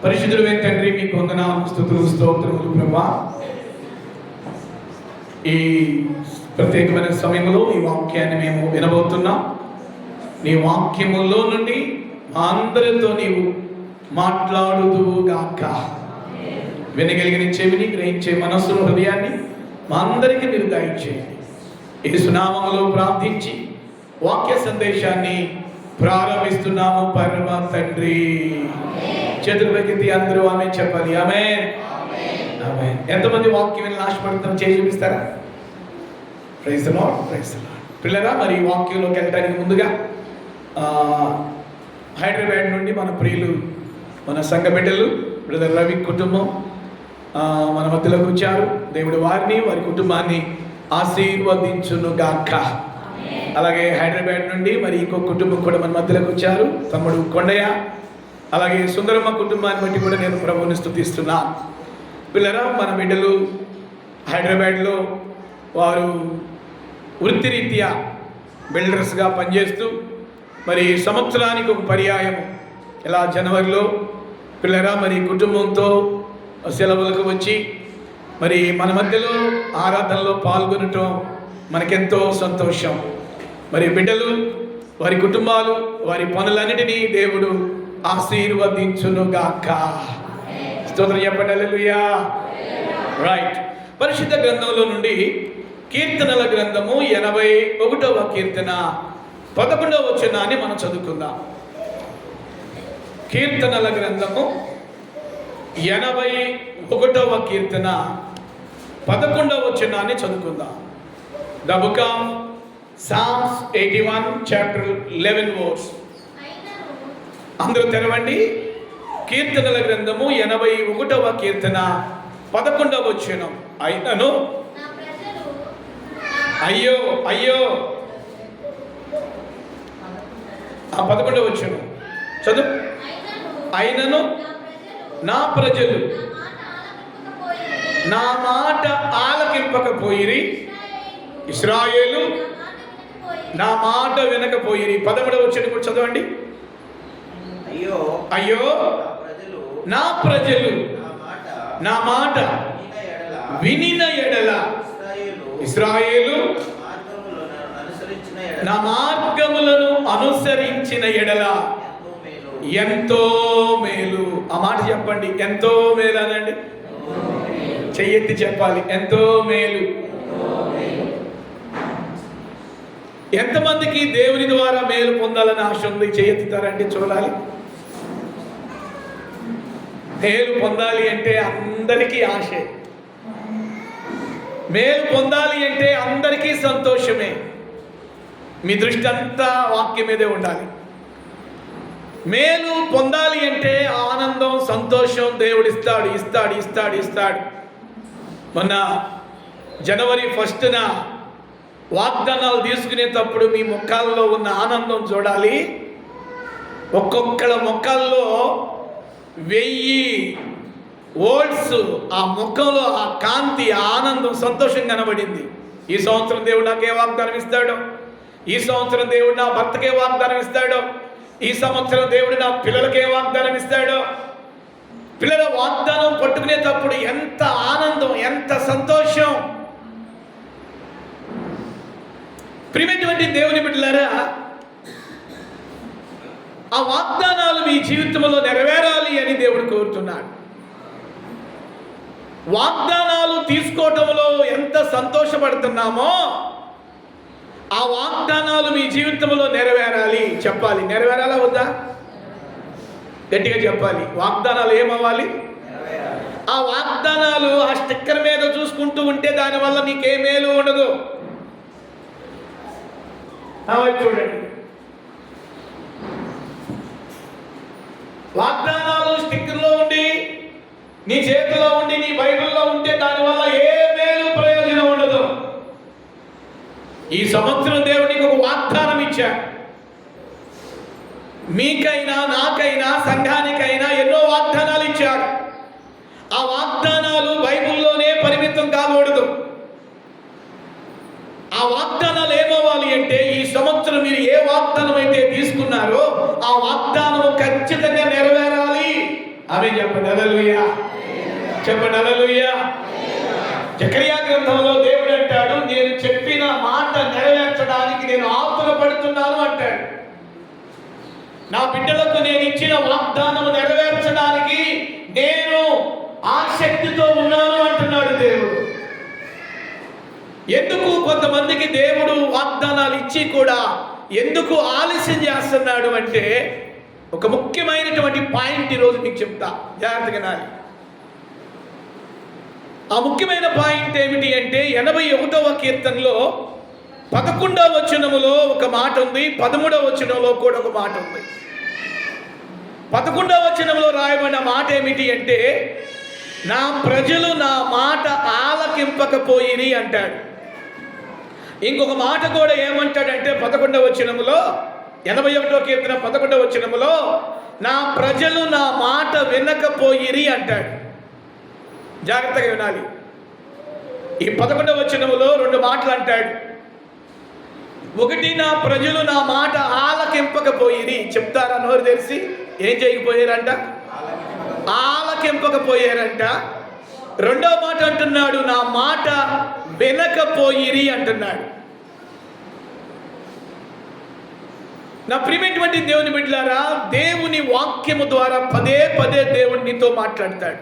పరిశుద్ధుడైన తండ్రి, మీకు వందనాలు, స్తుతులు, స్తోత్రములు ప్రభువా. ఈ ప్రత్యేకమైన సమయంలో నీ వాక్యాన్ని మేము వినబోతున్నాం. నీ వాక్యములో నుండి మా అందరితో నీవు మాట్లాడుదువుగాక. వినగలిగిన చెవిని, గ్రహించే మనస్సును, హృదయాన్ని మా అందరికీ మీరు దయచేయండి. యేసు నామములో ప్రార్థించి వాక్య సందేశాన్ని ప్రారంభిస్తున్నాము పరమ తండ్రి. చేతులు పైకెత్తి అందరూ ఆమె చెప్పాలి. ఆమె ఎంతమంది వాక్యం విని ఆశపడుతున్నాం చేసి చూపిస్తారా? Praise the lord, praise the lord. పిల్లరా, మరి వాక్యంలోకి వెళ్ళడానికి ముందుగా హైదరాబాద్ నుండి మన ప్రియులు, మన సంఘ బిడ్డలు, బ్రదర్ రవి కుటుంబం మన మధ్యలోకి వచ్చారు. దేవుడు వారిని, వారి కుటుంబాన్ని ఆశీర్వదించునుగాక. అలాగే హైదరాబాద్ నుండి మరి ఇంకో కుటుంబం కూడా మన మధ్యలోకి వచ్చారు. తమ్ముడు కొండయ్య, అలాగే సుందరమ్మ కుటుంబాన్ని బట్టి కూడా నేను ప్రభువుని స్తుతిస్తున్నా. పిల్లరా, మన బిడ్డలు హైదరాబాద్లో వారు వృత్తిరీత్యా బిల్డర్స్గా పనిచేస్తూ మరి సంవత్సరానికి ఒక పర్యాయం ఇలా జనవరిలో పిల్లరా మరి కుటుంబంతో సెలవులకు వచ్చి మరి మన మధ్యలో ఆరాధనలో పాల్గొనటం మనకెంతో సంతోషం. మరి బిడ్డలు, వారి కుటుంబాలు, వారి పనులన్నిటినీ దేవుడు ఆశీర్వదించునుగాక. స్తోత్రం చెప్పండి. హల్లెలూయా. రైట్. పరిశుద్ధ గ్రంథంలో నుండి కీర్తనల గ్రంథము 81వ కీర్తన 11వ వచనాన్ని మనం చదువుకుందాం. కీర్తనల గ్రంథము 81వ కీర్తన 11వ వచనాన్ని చదువుకుందాం. The book of Psalms 81 chapter 11 verse. అందరూ తెరవండి. కీర్తనల గ్రంథము 81వ కీర్తన 11వ వచనం. అయినను అయ్యో అయ్యో 11వ వచనం చదువు. అయినను నా ప్రజలు నా మాట ఆలకింపకపోయిరి, ఇశ్రాయేలు నా మాట వినకపోయిరి. 13వ వచనం కూడా చదవండి. అయ్యో అయ్యో నా ప్రజలు నా మాట వినిన ఎడల, ఇశ్రాయేలు నా మార్గములను అనుసరించిన ఎడల ఎంతో మేలు. ఆ మాట చెప్పండి. ఎంతో మేలు అనండి. చెయ్యెత్తి చెప్పాలి. ఎంతో మేలు. ఎంతమందికి దేవుని ద్వారా మేలు పొందాలని ఆశ ఉంది? చెయ్యెత్తుతారండి, చూడాలి. మేలు పొందాలి అంటే అందరికీ ఆశే. మేలు పొందాలి అంటే అందరికీ సంతోషమే. మీ దృష్టి అంతా వాక్యం మీదే ఉండాలి. మేలు పొందాలి అంటే ఆనందం, సంతోషం దేవుడు ఇస్తాడు, ఇస్తాడు, ఇస్తాడు, ఇస్తాడు. మొన్న జనవరి 1న వాగ్దానాలు తీసుకునేటప్పుడు మీ ముఖాల్లో ఉన్న ఆనందం చూడాలి. ఒక్కొక్కళ్ళ ముఖాల్లో 1000 వోల్ట్స్ ఆ ముఖంలో ఆ కాంతి, ఆ ఆనందం, సంతోషం కనబడింది. ఈ సంవత్సరం దేవుడు నాకే వాగ్దానం ఇస్తాడు, ఈ సంవత్సరం దేవుడు నా భర్తకే వాగ్దానం ఇస్తాడు, ఈ సంవత్సరం దేవుడు నా పిల్లలకే వాగ్దానం ఇస్తాడు. పిల్లల వాగ్దానం పట్టుకునేటప్పుడు ఎంత ఆనందం, ఎంత సంతోషం. ప్రియమైనటువంటి దేవుని బిడ్డలారా, ఆ వాగ్దానాలు మీ జీవితంలో నెరవేరాలి అని దేవుడు కోరుతున్నాడు. వాగ్దానాలు తీసుకోవటంలో ఎంత సంతోషపడుతున్నామో ఆ వాగ్దానాలు మీ జీవితంలో నెరవేరాలి. చెప్పాలి. నెరవేరాలా వద్దా? గట్టిగా చెప్పాలి. వాగ్దానాలు ఏమవ్వాలి? ఆ వాగ్దానాలు ఆ స్టిక్కర్ మీద చూసుకుంటూ ఉంటే దానివల్ల నీకే మేలు ఉండదు. చూడండి, వాగ్దానాలు స్టిక్కర్లో ఉండి నీ చేతిలో ఉండి నీ బైబిల్లో ఉంటే దానివల్ల ఏ మేలు ప్రయోజనం ఉండదు. ఈ సంవత్సరం దేవునికి ఒక వాగ్దానం ఇచ్చాడు. మీకైనా, నాకైనా, సంఘానికైనా ఎన్నో వాగ్దానాలు ఇచ్చాడు. ఆ వాగ్దానాలు బైబిల్లోనే పరిమితం కాకూడదు. ఆ వాగ్దానాలు ఏమవ్వాలి అంటే ఈ సంవత్సరం మీరు ఏ వాగ్దానం అయితే తీసుకున్నారో ఆ వాగ్దానం ఖచ్చితంగా నెరవేరాలి. ఆమె చెప్పండి హల్లెలూయా. చెప్పండి హల్లెలూయా. జకర్యా గ్రంథంలో దేవుడు అంటాడు, నేను చెప్పిన మాట నెరవేర్చడానికి నేను ఆతురపడుతున్నాను అంటాడు. నా బిడ్డలకు నేను ఇచ్చిన వాగ్దానం నెరవేర్చడానికి నేను ఆసక్తితో ఉన్నాను అంటున్నాడు దేవుడు. ఎందుకు కొంతమందికి దేవుడు వాగ్దానాలు ఇచ్చి కూడా ఎందుకు ఆలస్యం చేస్తున్నాడు అంటే, ఒక ముఖ్యమైనటువంటి పాయింట్ ఈరోజు మీకు చెప్తా, జాగ్రత్తగా నాలి. ఆ ముఖ్యమైన పాయింట్ ఏమిటి అంటే 81వ కీర్తనలో 11వ వచనములో ఒక మాట ఉంది, 13వ వచనంలో కూడా ఒక మాట ఉంది. 11వ వచనంలో రాయబడిన మాట ఏమిటి అంటే, నా ప్రజలు నా మాట ఆలకింపకపోయిరి అంటాడు. ఇంకొక మాట కూడా ఏమంటాడంటే 11వ వచనములో, 81వ కీర్తన 11వ వచనములో, నా ప్రజలు నా మాట వినకపోయిరి అంటాడు. జాగ్రత్తగా వినాలి. ఈ 11వ వచనములో 2 మాటలు అంటాడు. ఒకటి, నా ప్రజలు నా మాట ఆలకింపకపోయిరి. చెప్తారా నోరు తెరిచి? ఏం చేయకపోయారంట? ఆలకింపకపోయారంట. రెండవ మాట అంటున్నాడు, నా మాట వినకపోయిరి అంటున్నాడు. నా ప్రియమైనటువంటి దేవుని బిడ్డలారా, దేవుని వాక్యము ద్వారా పదే పదే దేవుడు నీతో మాట్లాడతాడు.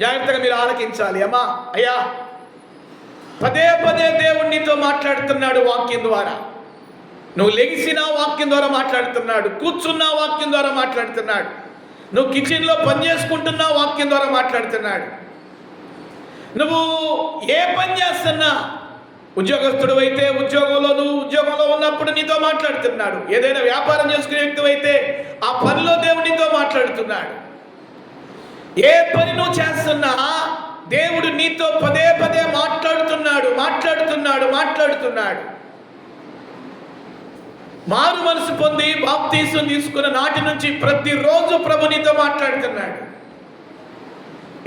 జాగ్రత్తగా మీరు ఆలకించాలి. అమ్మా, అయ్యా, పదే పదే దేవుడు నీతో మాట్లాడుతున్నాడు వాక్యం ద్వారా. నువ్వు లెగిసిన వాక్యం ద్వారా మాట్లాడుతున్నాడు, కూర్చున్న వాక్యం ద్వారా మాట్లాడుతున్నాడు, నువ్వు కిచెన్లో పని చేసుకుంటున్న వాక్యం ద్వారా మాట్లాడుతున్నాడు. నువ్వు ఏ పని చేస్తున్నా, ఉద్యోగస్తుడు అయితే నువ్వు ఉద్యోగంలో ఉన్నప్పుడు నీతో మాట్లాడుతున్నాడు. ఏదైనా వ్యాపారం చేసుకునే వ్యక్తి అయితే ఆ పనిలో దేవుడు నీతో మాట్లాడుతున్నాడు. ఏ పని నువ్వు చేస్తున్నా దేవుడు నీతో పదే పదే మాట్లాడుతున్నాడు. మారు మనసు పొంది బాప్తీసం తీసుకున్న నాటి నుంచి ప్రతిరోజు ప్రభు నీతో మాట్లాడుతున్నాడు.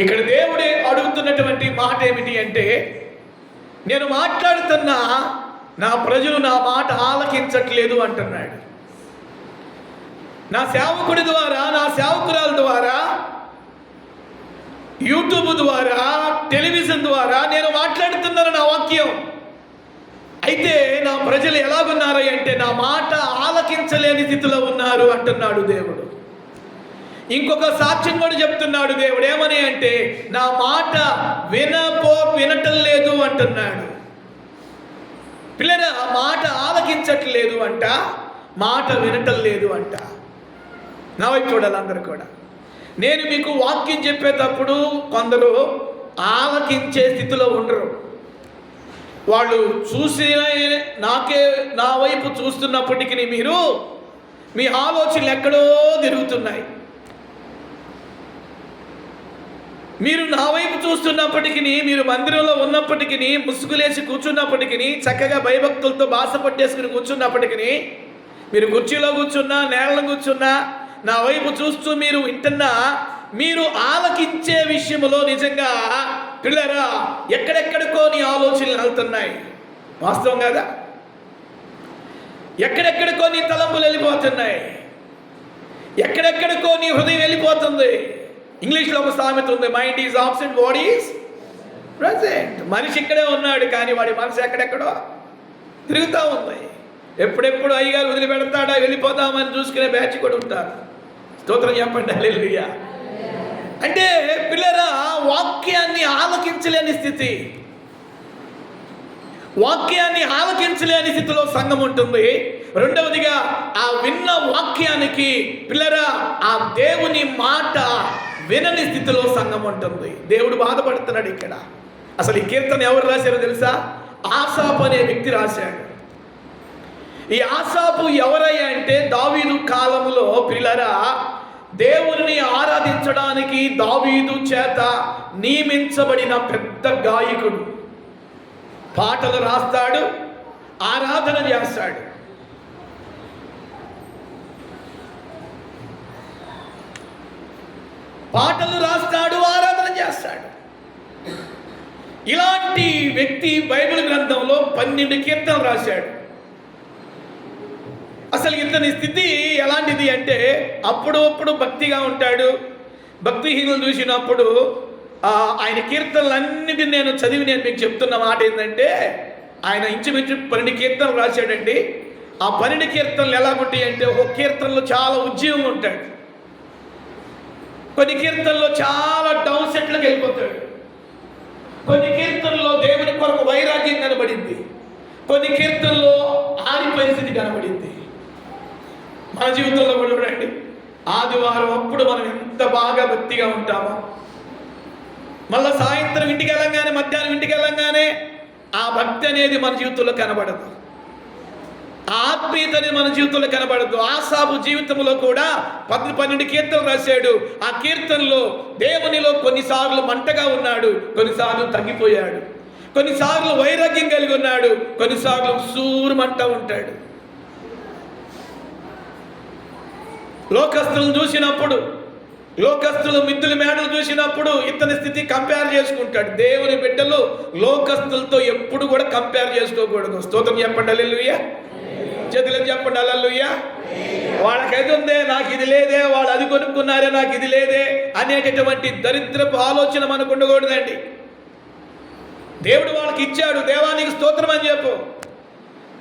ఇక్కడ దేవుడే అడుగుతున్నటువంటి మాట ఏమిటి అంటే, నేను మాట్లాడుతున్నా, నా ప్రజలు నా మాట ఆలకించట్లేదు అంటున్నాడు. నా సేవకుడి ద్వారా, నా సేవకురాల ద్వారా, యూట్యూబ్ ద్వారా, టెలివిజన్ ద్వారా నేను మాట్లాడుతున్నాను నా వాక్యం. అయితే నా ప్రజలు ఎలాగున్నారు అంటే, నా మాట ఆలకించలేని స్థితిలో ఉన్నారు అంటున్నాడు దేవుడు. ఇంకొక సాక్ష్యం కూడా చెప్తున్నాడు దేవుడు. ఏమని అంటే, నా మాట వినటం లేదు అంటున్నాడు. పిల్లరా, మాట ఆలకించట్లేదు అంట, మాట వినటం లేదు అంట. నా వైపు చూడాలి అందరూ కూడా. నేను మీకు వాక్యం చెప్పేటప్పుడు కొందరు ఆలకించే స్థితిలో ఉండరు. వాళ్ళు చూసి నా వైపు చూస్తున్నప్పటికీ మీ ఆలోచనలు ఎక్కడో తిరుగుతున్నాయి. మీరు నా వైపు చూస్తున్నప్పటికీ, మీరు మందిరంలో ఉన్నప్పటికీ, ముసుగులేసి కూర్చున్నప్పటికీ, చక్కగా భయభక్తులతో బాస పట్టేసుకుని కూర్చున్నప్పటికీ, మీరు కుర్చీలో కూర్చున్నా, నేలలో కూర్చున్నా, నా వైపు చూస్తూ మీరు వింటున్నా, మీరు ఆలకించే విషయంలో నిజంగా పిల్లరా ఎక్కడెక్కడికో నీ ఆలోచనలు వెళ్తున్నాయి. వాస్తవం కదా? ఎక్కడెక్కడికో నీ తలంపులు వెళ్ళిపోతున్నాయి, ఎక్కడెక్కడికో నీ హృదయం వెళ్ళిపోతుంది. ఇంగ్లీష్లో ఒక సామెత ఉంది, mind is absent, body is present. మనిషి ఇక్కడే ఉన్నాడు, కానీ వాడి మనసు ఎక్కడెక్కడో తిరుగుతూ ఉంది. ఎప్పుడెప్పుడు అయ్యగారు వదిలిపెడతాడా, వెళ్ళిపోతామని చూసుకునే బ్యాచ్ కూడా ఉంటారు. స్తోత్రం చెప్పండి హల్లెలూయా. అంటే పిల్లరా, వాక్యాన్ని ఆలకించలేని స్థితి, వాక్యాన్ని ఆలకించలేని స్థితిలో సంఘం ఉంటుంది. రెండవదిగా, ఆ విన్న వాక్యానికి పిల్లరా ఆ దేవుని మాట వినని స్థితిలో సంఘం ఉంటుంది. దేవుడు బాధపడుతున్నాడు ఇక్కడ. అసలు ఈ కీర్తన ఎవరు రాశారో తెలుసా? ఆసాపు అనే వ్యక్తి రాశాడు. ఈ ఆసాపు ఎవరయ్యా అంటే, దావీదు కాలములో పిల్లరా దేవుని ఆరాధించడానికి దావీదు చేత నియమించబడిన పెద్ద గాయకుడు. పాటలు రాస్తాడు, ఆరాధన చేస్తాడు. పాటలు రాస్తాడు, ఆరాధన చేస్తాడు. ఇలాంటి వ్యక్తి బైబిల్ గ్రంథంలో 12 కీర్తనలు రాశాడు. అసలు ఇతని స్థితి ఎలాంటిది అంటే అప్పుడు భక్తిగా ఉంటాడు. భక్తిహీనులు చూసినప్పుడు ఆయన కీర్తనలన్నిటిని నేను మీకు చెప్తున్న మాట ఏంటంటే, ఆయన ఇంచుమించు 12 కీర్తనలు రాశాడండి. ఆ 12 కీర్తనలు ఎలా ఉంటాయి అంటే, ఒక కీర్తనలో చాలా ఉద్యమం ఉంటాడు, కొన్ని కీర్తనలో చాలా డౌన్ సెట్లకు వెళ్ళిపోతాడు, కొన్ని కీర్తనలో దేవుని కొరకు వైరాగ్యం కనబడింది, కొన్ని కీర్తనలో ఆది పరిస్థితి కనబడింది. మన జీవితంలో కూడా చూడండి, ఆదివారం అప్పుడు మనం ఎంత బాగా భక్తిగా ఉంటామో, మళ్ళీ సాయంత్రం ఇంటికి వెళ్ళంగానే, మధ్యాహ్నం ఇంటికి వెళ్ళంగానే ఆ భక్తి అనేది మన జీవితంలో కనబడదు, ఆ ఆత్మీయత అనేది మన జీవితంలో కనబడదు. ఆసాపు జీవితంలో కూడా 12 కీర్తనలు రాశాడు. ఆ కీర్తనలో దేవునిలో కొన్నిసార్లు మంటగా ఉన్నాడు, కొన్నిసార్లు తగ్గిపోయాడు, కొన్నిసార్లు వైరాగ్యం కలిగి ఉన్నాడు, కొన్నిసార్లు సూరుమంట ఉంటాడు. లోకస్తులను చూసినప్పుడు, లోకస్తులు మిద్దుల మేడలు చూసినప్పుడు ఇతని స్థితి కంపేర్ చేసుకుంటాడు. దేవుని బిడ్డలు లోకస్తులతో ఎప్పుడు కూడా కంపేర్ చేసుకోకూడదు. స్తోత్రం చెప్పండి, హల్లెలూయా. చేతులకు చెప్పండి, హల్లెలూయా. వాళ్ళకైతే ఉందే, నాకు ఇది లేదే, వాళ్ళు అది కొనుక్కున్నారే, నాకు ఇది లేదే అనేటటువంటి దరిద్రపు ఆలోచన మనకు ఉండకూడదండి. దేవుడు వాళ్ళకి ఇచ్చాడు, దేవానికి స్తోత్రం అని చెప్పు.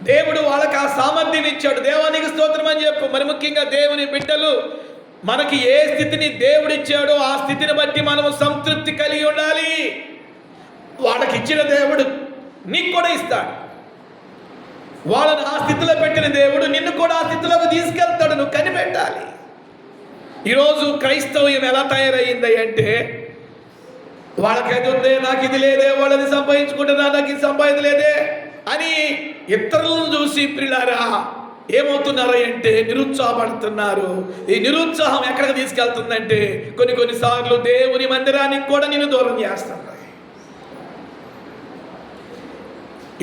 దేవుడు వాళ్ళకి ఆ సామర్థ్యం ఇచ్చాడు, దేవానికి స్తోత్రం అని చెప్పు. మరి ముఖ్యంగా దేవుని బిడ్డలు మనకి ఏ స్థితిని దేవుడు ఇచ్చాడో ఆ స్థితిని బట్టి మనము సంతృప్తి కలిగి ఉండాలి. వాళ్ళకి ఇచ్చిన దేవుడు నీకు కూడా ఇస్తాడు. వాళ్ళని ఆ స్థితిలో పెట్టిన దేవుడు నిన్ను కూడా ఆ స్థితిలోకి తీసుకెళ్తాడు. నువ్వు కనిపెట్టాలి. ఈరోజు క్రైస్తవ్యం ఎలా తయారయ్యింది అంటే, వాళ్ళకైతే ఉందే, నాకు ఇది లేదే, వాళ్ళని సంపాదించుకుంటున్నా, నాకు ఇది సంపాదించలేదే అని ఇతరులను చూసి ప్రియులారా ఏమవుతున్నారు అంటే నిరుత్సాహపడుతున్నారు. ఈ నిరుత్సాహం ఎక్కడికి తీసుకెళ్తుందంటే, కొన్నిసార్లు దేవుని మందిరానికి కూడా నిన్ను దూరం చేస్తుంది.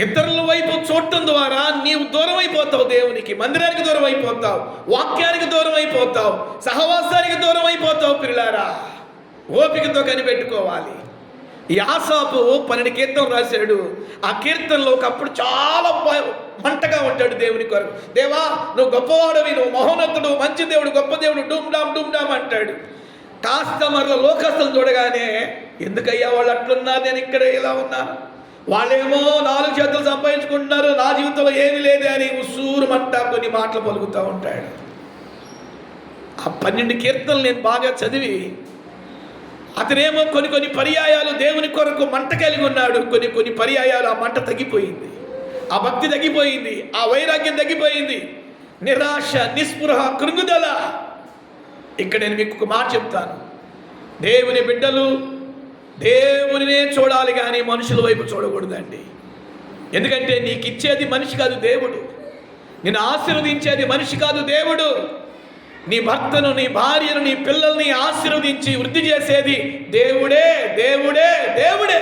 ఇతరుల వైపు చూడటం ద్వారా నీవు దూరం అయిపోతావు, దేవునికి, మందిరానికి దూరం అయిపోతావు, వాక్యానికి దూరం అయిపోతావు, సహవాసానికి దూరం అయిపోతావు. ప్రియులారా ఓపికతో కనిపెట్టుకోవాలి. ఈ ఆసాపు 12 కీర్తనలు రాశాడు. ఆ కీర్తనలో ఒకప్పుడు చాలా మంటగా ఉంటాడు దేవుని కొరకు. దేవా, నువ్వు గొప్పవాడవి, నువ్వు మహోన్నతుడు, మంచి దేవుడు, గొప్ప దేవుడు, డూమ్ డామ్ అంటాడు. కాస్త మరల లోకస్తులు చూడగానే, ఎందుకయ్యా వాళ్ళు అట్లున్నారు, నేను ఇక్కడ ఇలా ఉన్నాను, వాళ్ళేమో 4 చేతులు సంపాదించుకుంటున్నారు, నా జీవితంలో ఏమీ లేదే అని ఉసూరు మంట కొన్ని మాటలు పలుకుతూ ఉంటాడు. ఆ 12 కీర్తనలు నేను బాగా చదివి, అతనేమో కొన్ని పర్యాయాలు దేవుని కొరకు మంట కలిగి ఉన్నాడు, కొన్ని పర్యాయాలు ఆ మంట తగ్గిపోయింది, ఆ భక్తి తగ్గిపోయింది, ఆ వైరాగ్యం తగ్గిపోయింది, నిరాశ, నిస్పృహ, కృంగుదల. ఇక్కడ నేను మీకు ఒక మాట చెప్తాను, దేవుని బిడ్డలు దేవునినే చూడాలి కానీ మనుషుల వైపు చూడకూడదండి. ఎందుకంటే నీకు ఇచ్చేది మనిషి కాదు, దేవుడు. నిన్ను ఆశీర్వదించేది మనిషి కాదు, దేవుడు. నీ భర్తను, నీ భార్యను, నీ పిల్లల్ని ఆశీర్వదించి వృద్ధి చేసేది దేవుడే, దేవుడే, దేవుడే.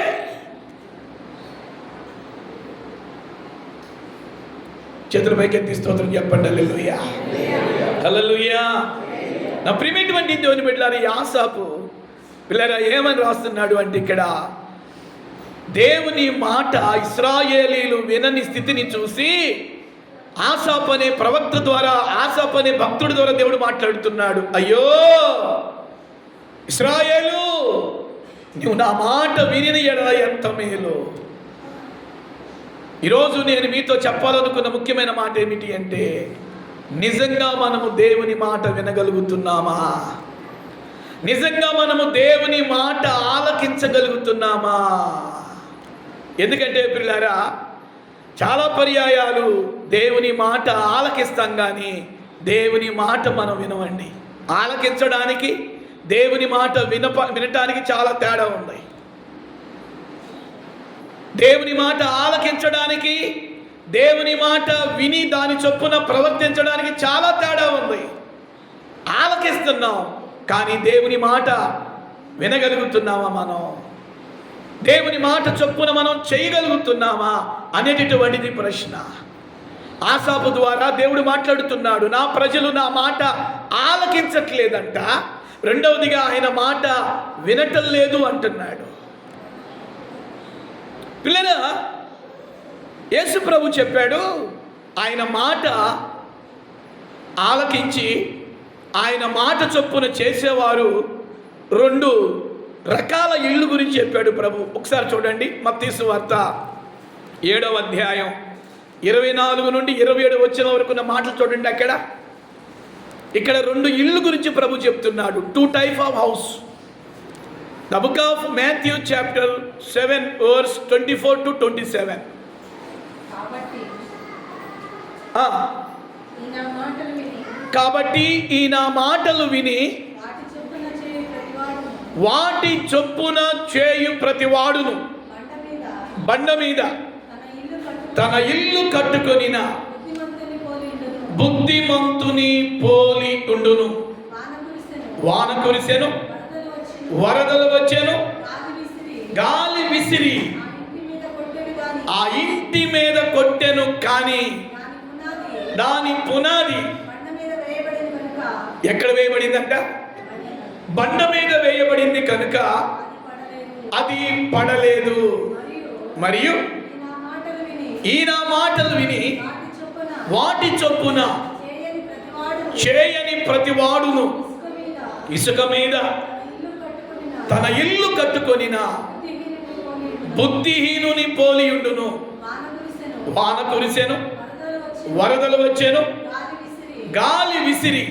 చేతుల పైకెత్తి స్తోత్రం చెప్పండి, హల్లెలూయా, హల్లెలూయా. నా ప్రియమైనటువంటి దేవుని బిడ్డలారా, ఈ ఆసాపు పిల్లరా ఏమని రాస్తున్నాడు అంటే, ఇక్కడ దేవుని మాట ఇశ్రాయేలీలు వినని స్థితిని చూసి ఆసాపు అనే ప్రవక్త ద్వారా, ఆసాపు అనే భక్తుడి ద్వారా దేవుడు మాట్లాడుతున్నాడు. అయ్యో ఇశ్రాయేలు, నువ్వు నా మాట వినిన ఎడల ఎంత మేలు. ఈరోజు నేను మీతో చెప్పాలనుకున్న ముఖ్యమైన మాట ఏమిటి అంటే, నిజంగా మనము దేవుని మాట వినగలుగుతున్నామా? నిజంగా మనము దేవుని మాట ఆలకించగలుగుతున్నామా? ఎందుకంటే ప్రియులారా, చాలా పర్యాయాలు దేవుని మాట ఆలకిస్తాం కానీ దేవుని మాట మనం వినవండి. ఆలకించడానికి దేవుని మాట వినటానికి చాలా తేడా ఉంది. దేవుని మాట ఆలకించడానికి, దేవుని మాట విని దాని చొప్పున ప్రవర్తించడానికి చాలా తేడా ఉంది. ఆలకిస్తున్నాం కానీ దేవుని మాట వినగలుగుతున్నామా? మనం దేవుని మాట చొప్పున మనం చేయగలుగుతున్నామా అనేటటువంటిది ప్రశ్న. ఆసాపు ద్వారా దేవుడు మాట్లాడుతున్నాడు, నా ప్రజలు నా మాట ఆలకించట్లేదంట. రెండవదిగా ఆయన మాట వినటం లేదు అంటున్నాడు. పిల్లల, యేసు ప్రభు చెప్పాడు, ఆయన మాట ఆలకించి ఆయన మాట చొప్పున చేసేవారు 2 రకాల ఇళ్ళు గురించి చెప్పాడు ప్రభు. ఒకసారి చూడండి, మత్తయి సువార్త 7వ అధ్యాయం 24 నుండి 27 వచ్చిన వరకు ఉన్న మాటలు చూడండి. ఇక్కడ 2 ఇళ్ళు గురించి ప్రభు చెప్తున్నాడు. 2 type of house. The book of Matthew chapter 7 verse 24 to 27. కాబట్టి ఈ నా మాటలు విని వాటి చొప్పున చేయు ప్రతివాడును బండ మీద తన ఇల్లు కట్టుకొనిన బుద్ధిమంతుని పోలి ఉండును. వాన కురిసెను, వరదలు వచ్చెను, గాలి విసిరి ఆ ఇంటి మీద కొట్టెను, కానీ దాని పునాది ఎక్కడ వేయబడిందంట? బండ మీద వేయబడింది కనుక అది పడలేదు. మరియు ఈ నా మాటలు విని వాటి చొప్పున చేయని ప్రతివాడును ఇసుక మీద తన ఇల్లు కట్టుకొనిన బుద్ధిహీనుని పోలియుండును. వాన కురిసెను, వరదలు వచ్చెను, గాలి విసిరి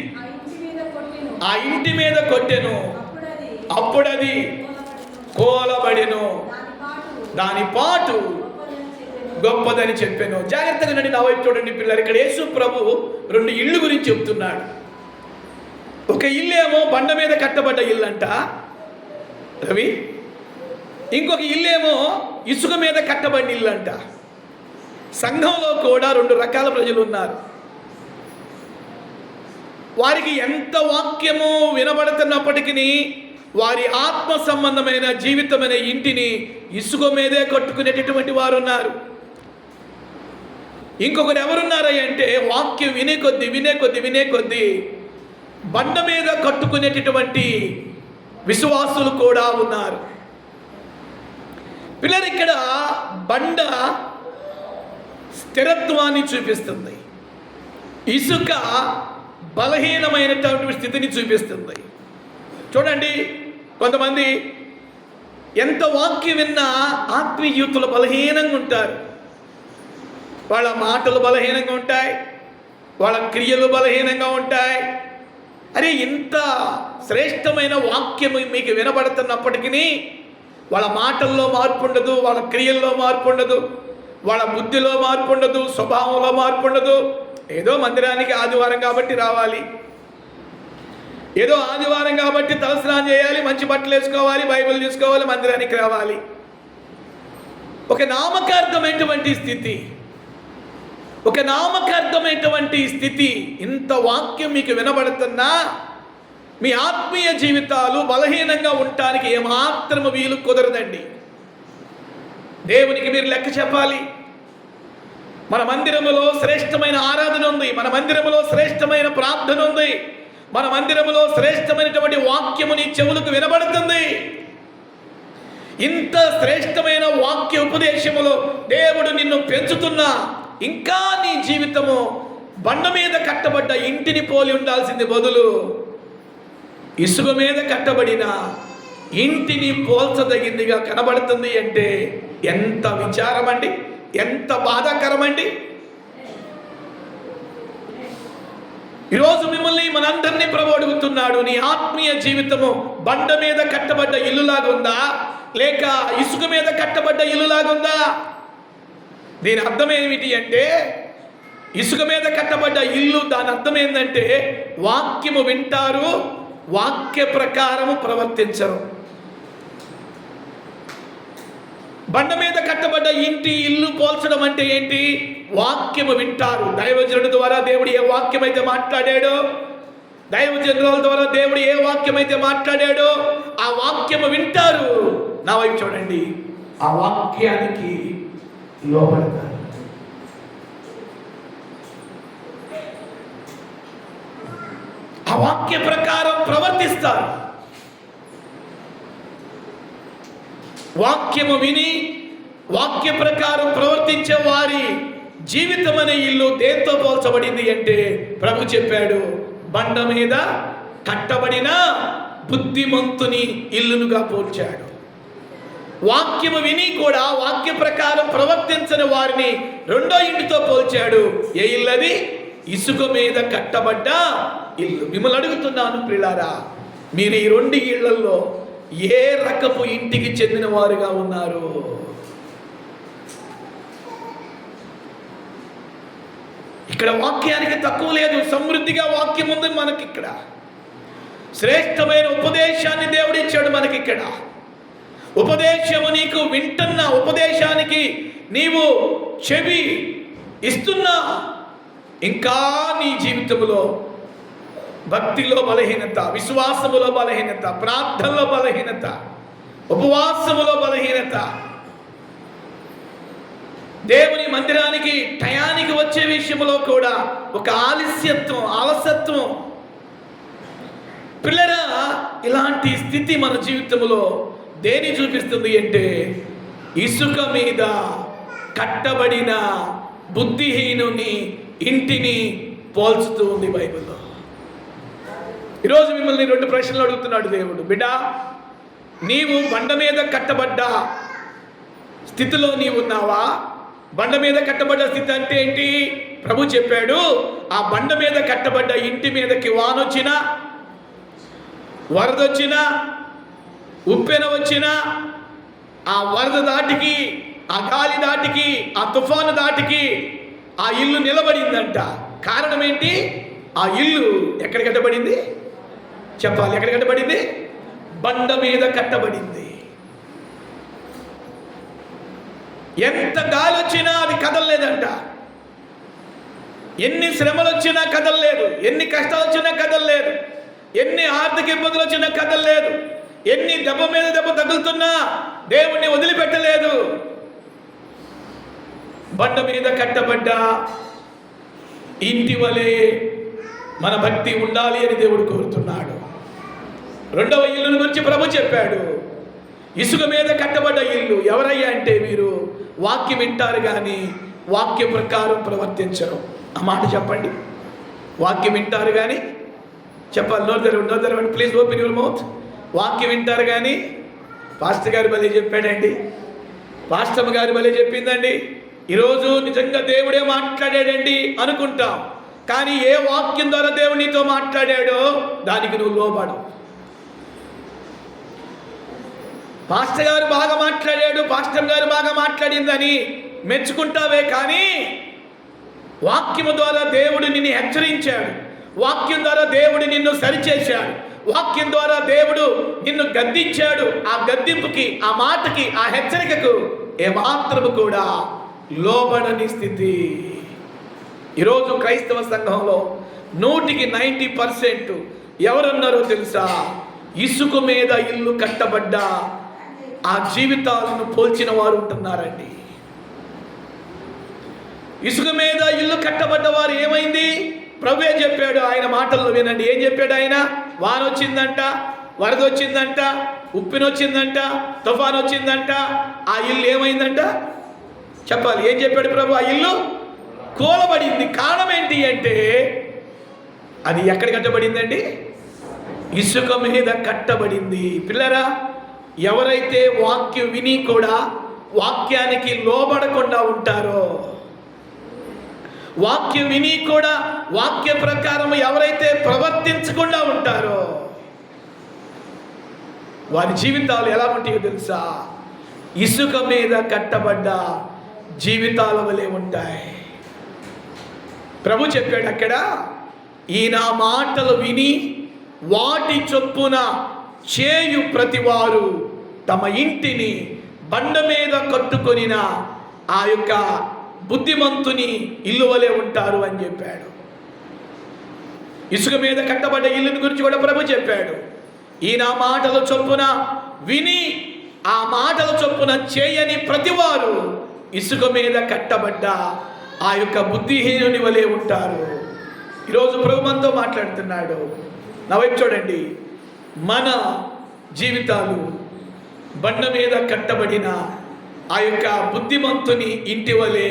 ఆ ఇంటి మీద కొట్టెను, అప్పుడది కోలబడెను, దాని పాటు గొప్పదని చెప్పాను. జాగ్రత్తగా నన్ను నా వైపు చూడండి పిల్లలు. ఇక్కడ యేసు ప్రభు 2 ఇళ్ళు గురించి చెప్తున్నాడు. ఒక ఇల్లు ఏమో బండ మీద కట్టబడ్డ ఇల్లు అంట రవి, ఇంకొక ఇల్లేమో ఇసుక మీద కట్టబడిన ఇల్లు అంట. సంఘంలో కూడా 2 రకాల ప్రజలు ఉన్నారు. వారికి ఎంత వాక్యము వినబడుతున్నప్పటికీ వారి ఆత్మ సంబంధమైన జీవితమైన ఇంటిని ఇసుక మీదే కట్టుకునేటటువంటి వారు ఉన్నారు. ఇంకొకరు ఎవరున్నారంటే వాక్యం వినే కొద్ది బండ మీద కట్టుకునేటటువంటి విశ్వాసులు కూడా ఉన్నారు. పిల్లలు, ఇక్కడ బండ స్థిరత్వాన్ని చూపిస్తుంది, ఇసుక బలహీనమైనటువంటి స్థితిని చూపిస్తుంది. చూడండి, కొంతమంది ఎంత వాక్యం విన్నా ఆత్మీయ జీవితంలో బలహీనంగా ఉంటారు. వాళ్ళ మాటలు బలహీనంగా ఉంటాయి, వాళ్ళ క్రియలు బలహీనంగా ఉంటాయి. అరే, ఇంత శ్రేష్టమైన వాక్యం మీకు వినబడుతున్నప్పటికీ వాళ్ళ మాటల్లో మార్పు ఉండదు, వాళ్ళ క్రియల్లో మార్పు ఉండదు, వాళ్ళ బుద్ధిలో మార్పు ఉండదు, స్వభావంలో మార్పు ఉండదు. ఏదో మందిరానికి ఆదివారం కాబట్టి రావాలి, ఏదో ఆదివారం కాబట్టి తలస్నానం చేయాలి, మంచి బట్టలు వేసుకోవాలి, బైబిల్ తీసుకోవాలి, మందిరానికి రావాలి. ఒక నామకార్థమైనటువంటి స్థితి. ఇంత వాక్యం మీకు వినబడుతున్నా మీ ఆత్మీయ జీవితాలు బలహీనంగా ఉండటానికి ఏమాత్రము వీలు కుదరదండి. దేవునికి మీరు లెక్క చెప్పాలి. మన మందిరములో శ్రేష్టమైన ఆరాధన ఉంది, మన మందిరములో శ్రేష్టమైన ప్రార్థన ఉంది, మన మందిరములో శ్రేష్టమైనటువంటి వాక్యము నీ చెవులకు వినబడుతుంది. ఇంత శ్రేష్టమైన వాక్య ఉపదేశములో దేవుడు నిన్ను పెంచుతున్నా ఇంకా నీ జీవితము బండ మీద కట్టబడ్డ ఇంటిని పోలి ఉండాల్సింది బదులు ఇసుక మీద కట్టబడిన ఇంటిని పోల్చదగిందిగా కనబడుతుంది అంటే ఎంత విచారం అండి, ఎంత బాధాకరం అండి. ఈరోజు మిమ్మల్ని మనందరినీ ప్రభు అడుగుతున్నాడు, నీ ఆత్మీయ జీవితము బండ మీద కట్టబడ్డ ఇల్లులాగుందా లేక ఇసుక మీద కట్టబడ్డ ఇల్లులాగుందా? దీని అర్థం ఏమిటి అంటే, ఇసుక మీద కట్టబడ్డ ఇల్లు దాని అర్థం ఏంటంటే వాక్యము వింటారు, వాక్య ప్రకారము ప్రవర్తించరు. బండ మీద కట్టబడ్డ ఇల్లు పోల్చడం అంటే ఏంటి? వాక్యము వింటారు. దైవజనుడి ద్వారా దేవుడు ఏ వాక్యం అయితే మాట్లాడాడో, దైవజనుల ద్వారా దేవుడు ఏ వాక్యం అయితే మాట్లాడాడో ఆ వాక్యము వింటారు. నా వైపు చూడండి, ఆ వాక్యానికి లోబడతారు. ఆ వాక్య ప్రకారం ప్రవర్తిస్తారు. వాక్యము విని వాక్య ప్రకారం ప్రవర్తించే వారి జీవితం అనే ఇల్లు దేంతో పోల్చబడింది అంటే ప్రభు చెప్పాడు, బండ మీద కట్టబడిన బుద్ధిమంతుని ఇల్లునుగా పోల్చాడు. వాక్యము విని కూడా వాక్య ప్రకారం ప్రవర్తించని వారిని రెండో ఇంటితో పోల్చాడు. ఏ ఇల్లు అది? ఇసుక మీద కట్టబడ్డ ఇల్లు. మిమ్మల్ని అడుగుతున్నాను ప్రియులారా, మీరు ఈ రెండు ఇళ్లలో ఏ రకపు ఇంటికి చెందిన వారుగా ఉన్నారు? ఇక్కడ వాక్యానికి తక్కువ లేదు, సమృద్ధిగా వాక్యం ఉంది మనకి. ఇక్కడ శ్రేష్టమైన ఉపదేశాన్ని దేవుడిచ్చాడు మనకి. ఇక్కడ ఉపదేశము నీకు వింటున్న ఉపదేశానికి నీవు చెవి ఇస్తున్నా, ఇంకా నీ జీవితంలో భక్తిలో బలహీనత, విశ్వాసములో బలహీనత, ప్రార్థనలో బలహీనత, ఉపవాసములో బలహీనత, దేవుని మందిరానికి టయానికి వచ్చే విషయంలో కూడా ఒక ఆలస్యత్వం, అలసత్వం. పిల్లరా, ఇలాంటి స్థితి మన జీవితంలో దేని చూపిస్తుంది అంటే ఇసుక మీద కట్టబడిన బుద్ధిహీనుని ఇంటిని పోల్చుతూ ఉంది బైబిల్లో. ఈరోజు మిమ్మల్ని రెండు ప్రశ్నలు అడుగుతున్నాడు దేవుడు. బిడ్డ, నీవు బండ మీద కట్టబడ్డ స్థితిలో నీవు ఉన్నావా? బండ మీద కట్టబడ్డ స్థితి అంటే ఏంటి? ప్రభు చెప్పాడు, ఆ బండ మీద కట్టబడ్డ ఇంటి మీదకి వానొచ్చినా, వరదొచ్చినా, ఉప్పెన వచ్చినా, ఆ వరద దాటికి, ఆ గాలి దాటికి, ఆ తుఫాను దాటికి ఆ ఇల్లు నిలబడిందంట. కారణం ఏంటి? ఆ ఇల్లు ఎక్కడ కట్టబడింది? చెప్పాలి, ఎక్కడ కట్టబడింది? బండ మీద కట్టబడింది. ఎంత గాలి వచ్చినా అది కదలలేదంట. ఎన్ని శ్రమలు వచ్చినా కదలలేదు, ఎన్ని కష్టాలు వచ్చినా కదలలేదు, ఎన్ని ఆర్థిక ఇబ్బందులు వచ్చినా కదలలేదు, ఎన్ని దెబ్బ మీద దెబ్బ తగులుతున్నా దేవుణ్ణి వదిలిపెట్టలేదు. బండ మీద కట్టబడ్డ ఇంటి వలె మన భక్తి ఉండాలి అని దేవుడు కోరుతున్నాడు. రెండవ ఇల్లుని గురించి ప్రభు చెప్పాడు, ఇసుక మీద కట్టబడ్డ ఇల్లు. ఎవరయ్యా అంటే మీరు వాక్యం వింటారు కానీ వాక్య ప్రకారం ప్రవర్తించరు. ఆ మాట చెప్పండి. వాక్యం వింటారు కానీ, చెప్పాలి, నో తెరవండి ప్లీజ్, ఓపెన్ యువర్ మౌత్. వాక్యం వింటారు కానీ, పాస్టర్ గారు భలే చెప్పాడండి, పాస్టమ్ గారు భలే చెప్పిందండి, ఈరోజు నిజంగా దేవుడే మాట్లాడాడండి అనుకుంటాం. కానీ ఏ వాక్యం ద్వారా దేవుడు నీతో మాట్లాడాడో దానికి నువ్వు లోబడు. పాస్టర్ గారు బాగా మాట్లాడాడు, పాస్టర్ గారు బాగా మాట్లాడిందని మెచ్చుకుంటావే కానీ వాక్యము ద్వారా దేవుడు నిన్ను హెచ్చరించాడు, వాక్యం ద్వారా దేవుడు నిన్ను సరిచేశాడు, వాక్యం ద్వారా దేవుడు నిన్ను గద్దించాడు. ఆ గద్దింపుకి, ఆ మాటకి, ఆ హెచ్చరికకు ఏమాత్రము కూడా లోబడని స్థితి. ఈరోజు క్రైస్తవ సంఘంలో 90% ఎవరున్నారో తెలుసా? ఇసుక మీద ఇల్లు కట్టబడ్డ ఆ జీవితాలను పోల్చిన వారు ఉంటున్నారండి. ఇసుక మీద ఇల్లు కట్టబడ్డ వారు ఏమైంది? ప్రభువే చెప్పాడు, ఆయన మాటల్లో వినండి. ఏం చెప్పాడు ఆయన? వాన వచ్చిందంట, వరద వచ్చిందంట, ఉప్పినొచ్చిందంట, తుఫాన్ వచ్చిందంట, ఆ ఇల్లు ఏమైందంట? చెప్పాలి, ఏం చెప్పాడు ప్రభు? ఆ ఇల్లు కూలబడింది. కారణం ఏంటి అంటే అది ఎక్కడ కట్టబడిందండి? ఇసుక మీద కట్టబడింది. పిల్లరా, ఎవరైతే వాక్యం విని కూడా వాక్యానికి లోబడకుండా ఉంటారో, వాక్యం విని కూడా వాక్య ప్రకారం ఎవరైతే ప్రవర్తించకుండా ఉంటారో వారి జీవితాలు ఎలా ఉంటాయో తెలుసా? ఇసుక మీద కట్టబడ్డ జీవితాల వలె ఉంటాయి. ప్రభు చెప్పాడు అక్కడ, ఈ నా మాటలు విని వాటి చొప్పున చేయు ప్రతివారు తమ ఇంటిని బండ మీద కట్టుకొనిన ఆ యొక్క బుద్ధిమంతుని ఇల్లు వలె ఉంటారు అని చెప్పాడు. ఇసుక మీద కట్టబడ్డ ఇల్లుని గురించి కూడా ప్రభు చెప్పాడు. ఈ నా మాటల చొప్పున విని ఆ మాటల చొప్పున చేయని ప్రతివారు ఇసుక మీద కట్టబడ్డ ఆ యొక్క బుద్ధిహీనుని వలె ఉంటారు. ఈరోజు ప్రభు మనతో మాట్లాడుతున్నాడు. నా వైపు చూడండి. మన జీవితాలు బండ మీద కట్టబడిన ఆ యొక్క బుద్ధిమంతుని ఇంటి వలె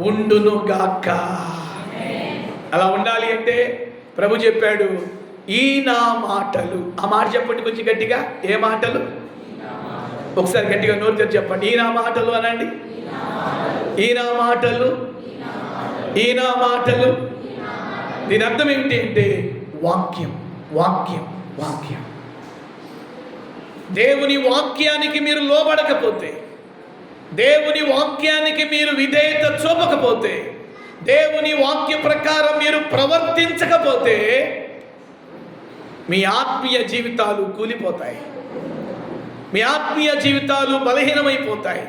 ఉండును గాక. అలా ఉండాలి అంటే ప్రభు చెప్పాడు, ఈ నా మాటలు. ఆ మాట చెప్పండి కొంచెం గట్టిగా. ఏ మాటలు? ఒకసారి గట్టిగా నోరు తెరిచి చెప్పండి. ఈ నా మాటలు అనండి. ఈ నా మాటలు, ఈ నా మాటలు. దీని అర్థం ఏమిటి అంటే వాక్యం, వాక్యం, వాక్యం. దేవుని వాక్యానికి మీరు లోబడకపోతే, దేవుని వాక్యానికి మీరు విధేయత చూపకపోతే, దేవుని వాక్య ప్రకారం మీరు ప్రవర్తించకపోతే మీ ఆత్మీయ జీవితాలు కూలిపోతాయి. మీ ఆత్మీయ జీవితాలు బలహీనమైపోతాయి.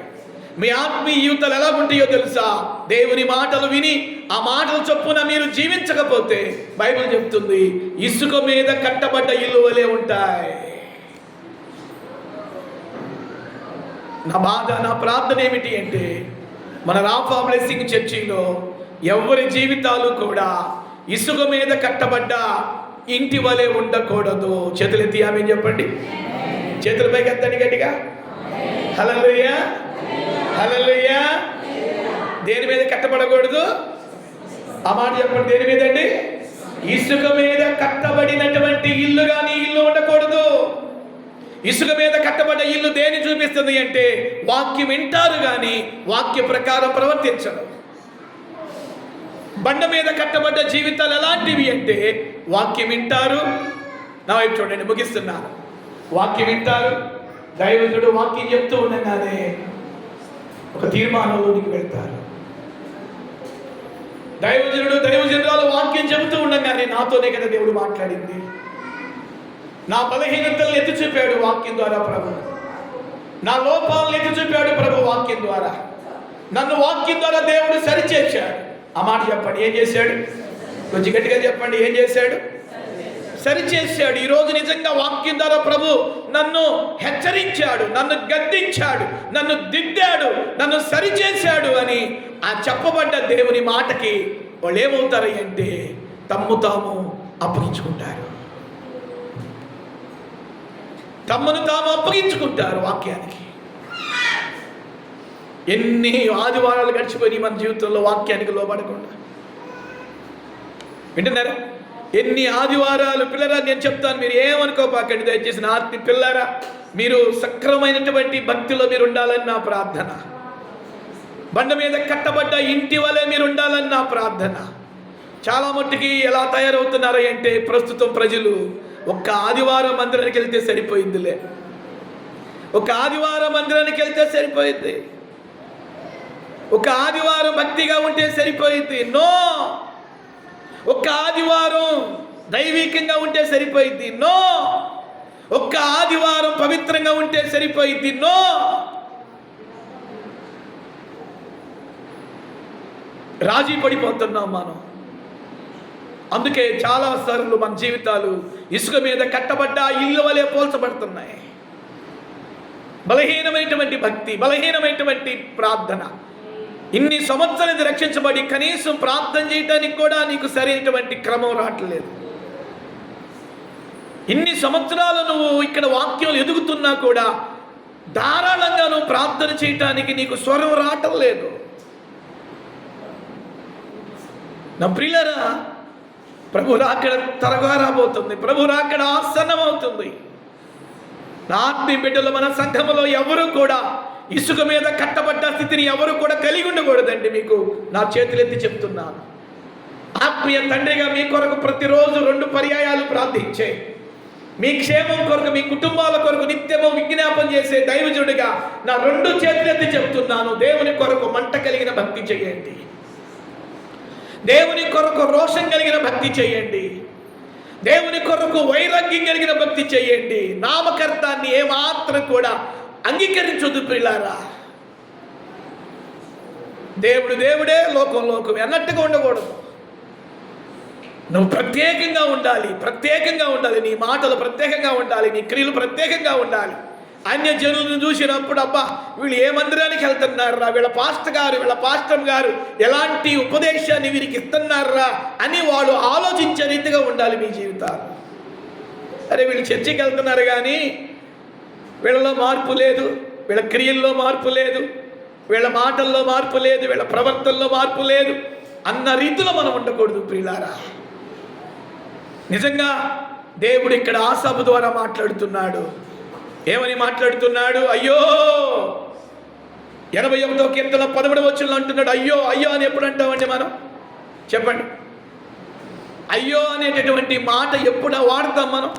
మీ ఆత్మీయ జీవితాలు ఎలా ఉంటాయో తెలుసా? దేవుని మాటలు విని ఆ మాటల చొప్పున మీరు జీవించకపోతే బైబిల్ చెప్తుంది, ఇసుక మీద కట్టబడ్డ ఇల్లు వలె ఉంటాయి. నా బాధ, నా ప్రార్థన ఏమిటి అంటే మన రాఫా బ్లెస్సింగ్ చర్చిలో ఎవరి జీవితాలు కూడా ఇసుక మీద కట్టబడ్డ ఇంటి వలె ఉండకూడదు. చేతులెత్తి ఆమేన్ చెప్పండి. చేతులపైకి ఎత్తండి గట్టిగా. హల్లెలూయా, హల్లెలూయా. దేని మీద కట్టబడకూడదు? ఆ మాట చెప్పండి. దేని మీద అండి? ఇసుక మీద కట్టబడినటువంటి ఇల్లు కానీ ఇల్లు ఉండకూడదు. ఇసుక మీద కట్టబడ్డ ఇల్లు దేని చూపిస్తుంది అంటే వాక్యం వింటారు కానీ వాక్య ప్రకారం ప్రవర్తించరు. బండ మీద కట్టబడ్డ జీవితాలు ఎలాంటివి అంటే వాక్యం వింటారు. నా వైపు చూడండి, ముగిస్తున్నాను. వాక్యం వింటారు, దైవజనుడు వాక్యం చెప్తూ ఉండగానే ఒక తీర్మానంలోనికి వెళ్తారు. దైవజనురాలు వాక్యం చెబుతూ ఉండగానే నాతోనే కదా దేవుడు మాట్లాడింది. నా బలహీనతలను ఎత్తి చూపాడు వాక్యం ద్వారా ప్రభు. నా లోపాలను ఎత్తి చూపాడు ప్రభు వాక్యం ద్వారా. నన్ను వాక్యం ద్వారా దేవుడు సరిచేశాడు. ఆ మాట చెప్పండి. ఏం చేశాడు? కొంచెం గట్టిగా చెప్పండి. ఏం చేశాడు? సరిచేశాడు. ఈరోజు నిజంగా వాక్యం ద్వారా ప్రభు నన్ను హెచ్చరించాడు, నన్ను గద్దించాడు, నన్ను దిద్దాడు, నన్ను సరిచేశాడు అని ఆ చెప్పబడ్డ దేవుని మాటకి వాళ్ళు ఏమవుతారు అంటే తమ్ము తాము అప్పగించుకుంటారు. తమ్మును తాము అప్పగించుకుంటారు వాక్యానికి. ఎన్ని ఆదివారాలు గడిచిపోయి మన జీవితంలో వాక్యానికి లోబడకుండా. వింటున్నారా? ఎన్ని ఆదివారాలు. పిల్లరా, నేను చెప్తాను, మీరు ఏమనుకోపాకండి దయచేసి. నా ఆత్మీయ పిల్లరా, మీరు సక్రమైనటువంటి భక్తిలో మీరు ఉండాలని నా ప్రార్థన. బండ మీద కట్టబడ్డ ఇంటి వలె మీరు ఉండాలని నా ప్రార్థన. చాలా మట్టుకి ఎలా తయారవుతున్నారు అంటే ప్రస్తుతం ప్రజలు ఒక్క ఆదివారం మందిరానికి వెళ్తే సరిపోయిందిలే, ఒక ఆదివారం మందిరానికి వెళ్తే సరిపోయింది, ఒక ఆదివారం భక్తిగా ఉంటే సరిపోయింది. నో. ఒక్క ఆదివారం దైవికంగా ఉంటే సరిపోయింది. నో. ఒక్క ఆదివారం పవిత్రంగా ఉంటే సరిపోయింది. నో. రాజీ పడిపోతున్నాం మనం. అందుకే చాలా సార్లు మన జీవితాలు ఇసుక మీద కట్టబడ్డ ఇల్లు వలె పోల్చబడుతున్నాయి. బలహీనమైనటువంటి భక్తి, బలహీనమైనటువంటి ప్రార్థన. ఇన్ని సంవత్సరాలు రక్షించబడి కనీసం ప్రార్థన చేయడానికి కూడా నీకు సరైనటువంటి క్రమం రావట్లేదు. ఇన్ని సంవత్సరాలు నువ్వు ఇక్కడ వాక్యాలు ఎదుగుతున్నా కూడా ధారాళంగా నువ్వు ప్రార్థన చేయటానికి నీకు స్వరం రావటం లేదు. నా ప్రియులరా, ప్రభు రాకడ త్వరగా రాబోతుంది. ప్రభు రాకడ ఆసన్నం అవుతుంది. నా ఆత్మీయ బిడ్డలు, మన సంఘములో ఎవరు కూడా ఇసుక మీద కట్టబడ్డ స్థితిని ఎవరు కూడా కలిగి ఉండకూడదండి. మీకు నా చేతులెత్తి చెప్తున్నాను. ఆత్మీయ తండ్రిగా మీ కొరకు ప్రతిరోజు 2 పర్యాయాలు ప్రార్థించే, మీ క్షేమం కొరకు, మీ కుటుంబాల కొరకు నిత్యము విజ్ఞాపన చేసే దైవజనుడిగా నా 2 చేతులెత్తి చెప్తున్నాను. దేవుని కొరకు మంట కలిగిన భక్తి చేయండి. దేవుని కొరకు రోషం కలిగిన భక్తి చేయండి. దేవుని కొరకు వైరాగ్యం కలిగిన భక్తి చేయండి. నామకర్తాన్ని ఏమాత్రం కూడా అంగీకరించొద్దు ప్రియులారా. దేవుడు దేవుడే, లోకం లోకమే అన్నట్టుగా ఉండకూడదు. నువ్వు ప్రత్యేకంగా ఉండాలి, ప్రత్యేకంగా ఉండాలి. నీ మాటలు ప్రత్యేకంగా ఉండాలి, నీ క్రియలు ప్రత్యేకంగా ఉండాలి. అన్య జనులను చూసినప్పుడు అబ్బా వీళ్ళు ఏ మందిరానికి వెళ్తున్నారా, వీళ్ళ పాస్టర్ గారు ఎలాంటి ఉపదేశాన్ని వీరికి ఇస్తున్నారా అని వాళ్ళు ఆలోచించే రీతిగా ఉండాలి మీ జీవితాలు. అరే వీళ్ళు చర్చికి వెళ్తున్నారు కానీ వీళ్ళలో మార్పు లేదు, వీళ్ళ క్రియల్లో మార్పు లేదు, వీళ్ళ మాటల్లో మార్పు లేదు, వీళ్ళ ప్రవర్తనలో మార్పు లేదు అన్న రీతిలో మనం ఉండకూడదు ప్రియులారా. నిజంగా దేవుడు ఇక్కడ ఆసాపు ద్వారా మాట్లాడుతున్నాడు. ఏమని మాట్లాడుతున్నాడు? అయ్యో, 81వ కీర్తన 11వ వచనంలో అంటున్నాడు అయ్యో అయ్యో అని ఎప్పుడు అంటామండి మనం? చెప్పండి. అయ్యో అనేటటువంటి మాట ఎప్పుడు వాడతాం మనం?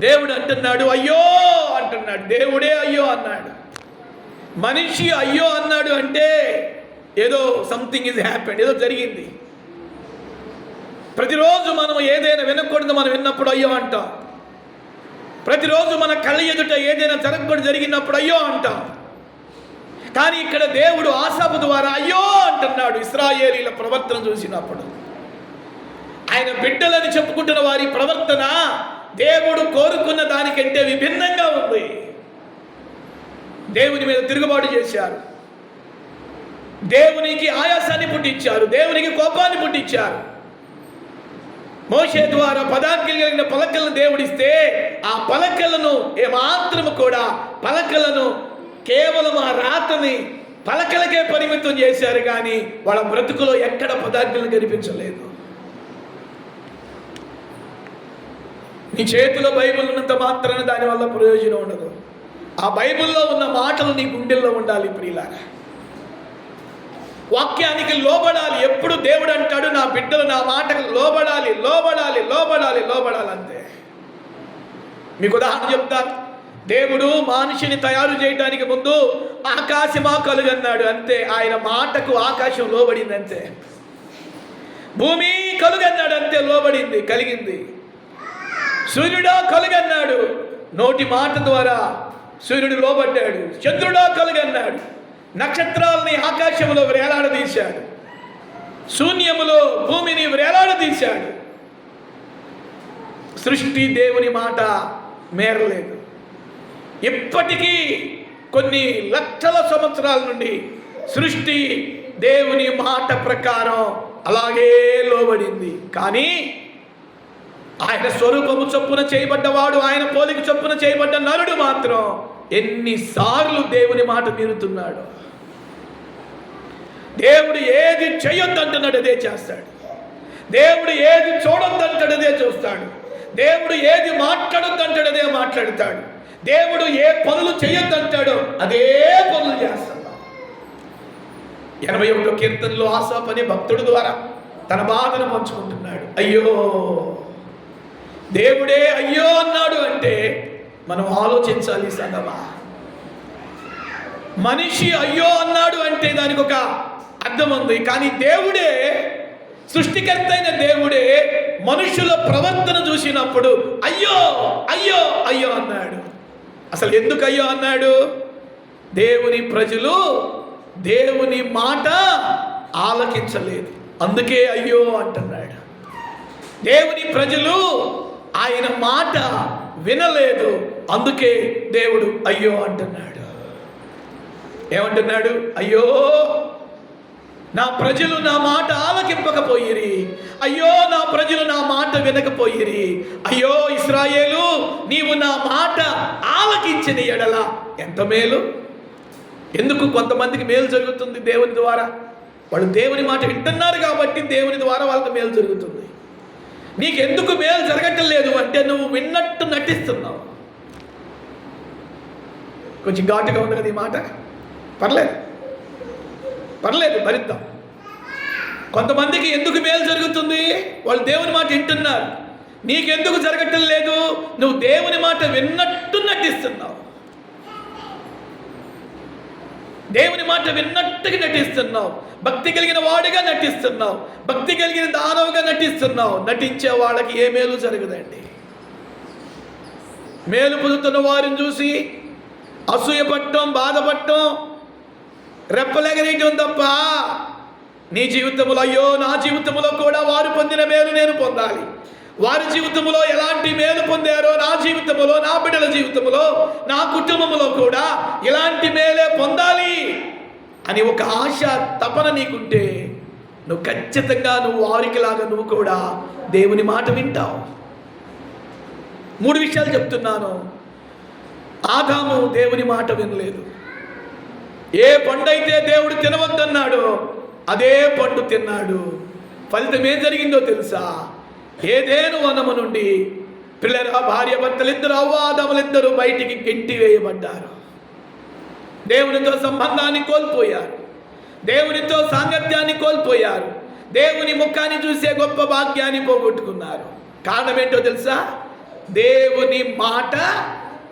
దేవుడు అంటున్నాడు అయ్యో అంటున్నాడు. దేవుడే అయ్యో అన్నాడు. మనిషి అయ్యో అన్నాడు అంటే ఏదో సంథింగ్ ఈజ్ హ్యాపెండ్, ఏదో జరిగింది. ప్రతిరోజు మనం ఏదైనా వినకూడదు మనం విన్నప్పుడు అయ్యో అంటాం. ప్రతిరోజు మన కళ్ళ ఎదుట ఏదైనా జరగకూడదు జరిగినప్పుడు అయ్యో అంటాం. కానీ ఇక్కడ దేవుడు ఆసాపు ద్వారా అయ్యో అంటున్నాడు. ఇశ్రాయేలీల ప్రవర్తన చూసినప్పుడు, ఆయన బిడ్డలని చెప్పుకుంటున్న వారి ప్రవర్తన దేవుడు కోరుకున్న దానికంటే విభిన్నంగా ఉంది. దేవుని మీద తిరుగుబాటు చేశారు, దేవునికి ఆయాసాన్ని పుట్టించారు, దేవునికి కోపాన్ని పుట్టించారు. మోషే ద్వారా పదాజ్ఞలు కలిగిన పలకలను దేవుడిస్తే ఆ పలకలను ఏమాత్రము కూడా పలకలను కేవలం ఆ రాతని పలకలకే పరిమితం చేశారు, కానీ వాళ్ళ బ్రతుకులో ఎక్కడ పదాజ్ఞలు కనిపించలేదు. నీ చేతిలో బైబిల్ ఉన్నంత మాత్రాన దానివల్ల ప్రయోజనం ఉండదు. ఆ బైబిల్లో ఉన్న మాటలు నీ గుండెల్లో ఉండాలి ప్రియులారా. వాక్యానికి లోబడాలి. ఎప్పుడు దేవుడు అంటాడు నా బిడ్డలు నా మాటకు లోబడాలి, లోబడాలి, లోబడాలి, లోబడాలి అంతే. మీకు ఉదాహరణ చెప్తాను. దేవుడు మనిషిని తయారు చేయడానికి ముందు ఆకాశమా కలుగన్నాడు అంతే. ఆయన మాటకు ఆకాశం లోబడింది అంతే. భూమి కలుగన్నాడు అంతే, లోబడింది, కలిగింది. సూర్యుడా కలుగన్నాడు, నోటి మాట ద్వారా సూర్యుడు లోబడ్డాడు. చంద్రుడా కలుగన్నాడు, నక్షత్రాలని ఆకాశంలో వేలాడదీశాడు, శూన్యములో భూమిని వేలాడదీశాడు. సృష్టి దేవుని మాట మేరలేదు. ఇప్పటికీ కొన్ని లక్షల సంవత్సరాల నుండి సృష్టి దేవుని మాట ప్రకారం అలాగే లోబడింది. కానీ ఆయన స్వరూపము చొప్పున చేయబడ్డవాడు, ఆయన పోలిక చొప్పున చేయబడ్డ నరుడు మాత్రం ఎన్నిసార్లు దేవుని మాట మీరుతున్నాడు. దేవుడు ఏది చేయొద్దంటున్నాడు అదే చేస్తాడు. దేవుడు ఏది చూడొద్దంటాడు అదే చూస్తాడు. దేవుడు ఏది మాట్లాడొద్దంటాడు అదే మాట్లాడతాడు. దేవుడు ఏ పనులు చేయొద్దంటాడో అదే పనులు చేస్తాడు. 81వ కీర్తనలో ఆసాపు అనే భక్తుడి ద్వారా తన బాధను పంచుకుంటున్నాడు. అయ్యో, దేవుడే అయ్యో అన్నాడు అంటే మనం ఆలోచించాలి సంగమా. మనిషి అయ్యో అన్నాడు అంటే దానికి ఒక అర్థం ఉంది. కానీ దేవుడే, సృష్టికర్త అయిన దేవుడే మనుషుల ప్రవర్తన చూసినప్పుడు అయ్యో అయ్యో అయ్యో అన్నాడు. అసలు ఎందుకు అయ్యో అన్నాడు? దేవుని ప్రజలు దేవుని మాట ఆలకించలేదు, అందుకే అయ్యో అంటున్నాడు. దేవుని ప్రజలు ఆయన మాట వినలేదు, అందుకే దేవుడు అయ్యో అంటున్నాడు. ఏమంటున్నాడు? అయ్యో, నా ప్రజలు నా మాట ఆలకింపకపోయిరి, అయ్యో నా ప్రజలు నా మాట వినకపోయిరి. అయ్యో ఇశ్రాయేలు, నీవు నా మాట ఆలకించిన ఎడల ఎంత మేలు. ఎందుకు కొంతమందికి మేలు జరుగుతుంది దేవుని ద్వారా? వాళ్ళు దేవుని మాట వింటున్నారు కాబట్టి దేవుని ద్వారా వాళ్ళకి మేలు జరుగుతుంది. నీకెందుకు మేలు జరగటం లేదు అంటే నువ్వు విన్నట్టు నటిస్తున్నావు. కొంచెం ఘాటుగా ఉంది కదా ఈ మాట, పర్లేదు పర్లేదు భరిద్దాం. కొంతమందికి ఎందుకు మేలు జరుగుతుంది? వాళ్ళు దేవుని మాట వింటున్నారు. నీకెందుకు జరగటం లేదు? నువ్వు దేవుని మాట విన్నట్టు నటిస్తున్నావు. దేవుని మాట విన్నట్టుగా నటిస్తున్నావు. భక్తి కలిగిన వాడిగా నటిస్తున్నావు, భక్తి కలిగిన దానవుగా నటిస్తున్నావు. నటించే వాళ్ళకి ఏ మేలు జరగదండి. మేలు పొందుతున్న వారిని చూసి అసూయపడటం, బాధపడటం, రెప్పలెగరేయటం తప్ప నీ జీవితంలో అయ్యో నా జీవితంలో కూడా వారు పొందిన మేలు నేను పొందాలి, వారి జీవితంలో ఎలాంటి మేలు పొందారో నా జీవితంలో, నా బిడ్డల జీవితంలో, నా కుటుంబంలో కూడా ఇలాంటి మేలే పొందాలి అని ఒక ఆశ, తపన నీకుంటే నువ్వు ఖచ్చితంగా నువ్వు వారికిలాగా నువ్వు కూడా దేవుని మాట వింటావు. 3 విషయాలు చెప్తున్నాను. ఆదాము దేవుని మాట వినలేదు. ఏ పండు అయితే దేవుడు తినవద్దన్నాడో అదే పండు తిన్నాడు. ఫలితం ఏం జరిగిందో తెలుసా? ఏదేను వనము నుండి పిల్లల భార్య భర్తలిద్దరు, అవ్వాదములిద్దరూ బయటికి గెంటి వేయబడ్డారు. దేవునితో సంబంధాన్ని కోల్పోయారు, దేవునితో సాంగత్యాన్ని కోల్పోయారు, దేవుని ముఖాన్ని చూసే గొప్ప భాగ్యాన్ని పోగొట్టుకున్నారు. కారణం ఏంటో తెలుసా? దేవుని మాట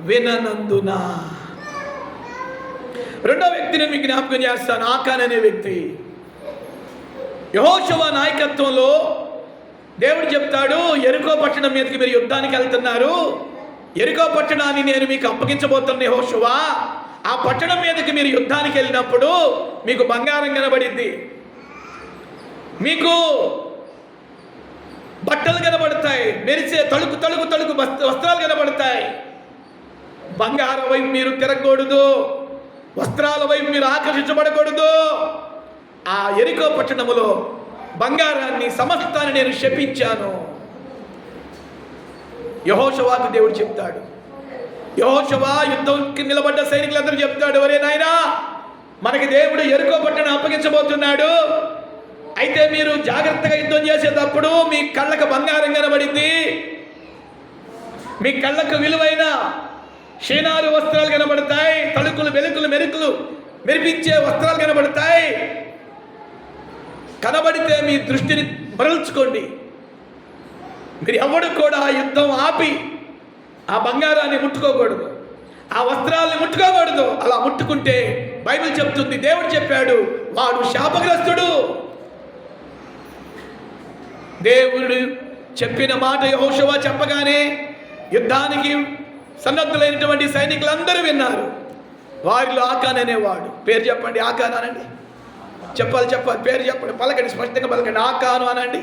విననందున. రెండో వ్యక్తిని మీకు జ్ఞాపకం చేస్తాను. ఆకాన్ అనే వ్యక్తి. యెహోషువ నాయకత్వంలో దేవుడు చెప్తాడు, యెరికో పట్టణం మీదకి మీరు యుద్ధానికి వెళ్తున్నారు, యెరికో పట్టణాన్ని నేను మీకు అప్పగించబోతున్న యెహోషువ, ఆ పట్టణం మీదకి మీరు యుద్ధానికి వెళ్ళినప్పుడు మీకు బంగారం కనబడింది, మీకు బట్టలు కనబడతాయి, మెరిసే తళుకు తళుకు తళుకు వస్త్రాలు కనబడతాయి. బంగారం వైపు మీరు తిరగకూడదు, వస్త్రాల వైపు మీరు ఆకర్షించబడకూడదు. ఆ యెరికో పట్టణములో బంగారాన్ని సమస్తాన్ని నేను శపించాను. యెహోషువకు దేవుడు చెప్తాడు. యెహోషువ యుద్ధంకి నిలబడ్డ సైనికులందరూ చెప్తాడు, ఒరే నాయనా, మనకి దేవుడు యెరికో పట్టణం అప్పగించబోతున్నాడు, అయితే మీరు జాగ్రత్తగా యుద్ధం చేసేటప్పుడు మీ కళ్ళకు బంగారం కనబడింది, మీ కళ్ళకు విలువైన షీనారు వస్త్రాలు కనబడతాయి, తళుకులు వెలుకులు మెరుకులు మెరిపించే వస్త్రాలు కనబడతాయి. కనబడితే మీ దృష్టిని మరల్చుకోండి. మీరు ఎవడు కూడా యుద్ధం ఆపి ఆ బంగారాన్ని ముట్టుకోకూడదు, ఆ వస్త్రాలని ముట్టుకోకూడదు. అలా ముట్టుకుంటే బైబిల్ చెప్తుంది, దేవుడు చెప్పాడు, వాడు శాపగ్రస్తుడు. దేవుడు చెప్పిన మాట యెహోషువ చెప్పగానే యుద్ధానికి సన్నద్ధులైనటువంటి సైనికులందరూ విన్నారు. వారిలో ఆకాన్ అనేవాడు. పేరు చెప్పండి, ఆకాన్ అనండి. చెప్పాలి, పేరు చెప్పండి, పలకండి, స్పష్టంగా పలకండి, ఆకాను అనండి.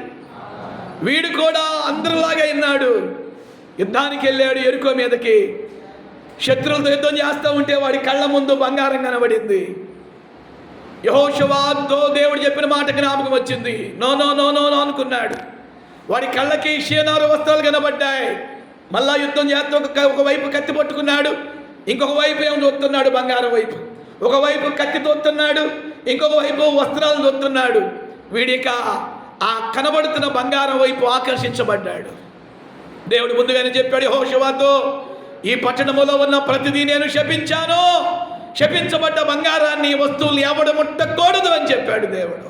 వీడు కూడా అందరిలాగా విన్నాడు. యుద్ధానికి వెళ్ళాడు యెరికో మీదకి. శత్రువులతో యుద్ధం చేస్తూ ఉంటే వాడి కళ్ళ ముందు బంగారం కనబడింది. యెహోషువతో దేవుడు చెప్పిన మాట జ్ఞాపకం వచ్చింది. No no no no no అనుకున్నాడు. వాడి కళ్ళకి షీనారు వస్త్రాలు కనబడ్డాయి. మళ్ళా యుద్ధం చేస్తూ ఒకవైపు కత్తి పట్టుకున్నాడు, ఇంకొక వైపు ఏమో చూస్తున్నాడు బంగారం వైపు. ఒకవైపు కత్తి తోస్తున్నాడు, ఇంకొక వైపు వస్త్రాలు తోస్తున్నాడు. వీడిక ఆ కనబడుతున్న బంగారం వైపు ఆకర్షించబడ్డాడు. దేవుడు ముందుగానే చెప్పాడు యెహోషువతో, ఈ పట్టణములో ఉన్న ప్రతిదీ నేను శపించాను, శపించబడ్డ బంగారాన్ని వస్తువులు ఎవడు ముట్టకూడదు అని చెప్పాడు దేవుడు.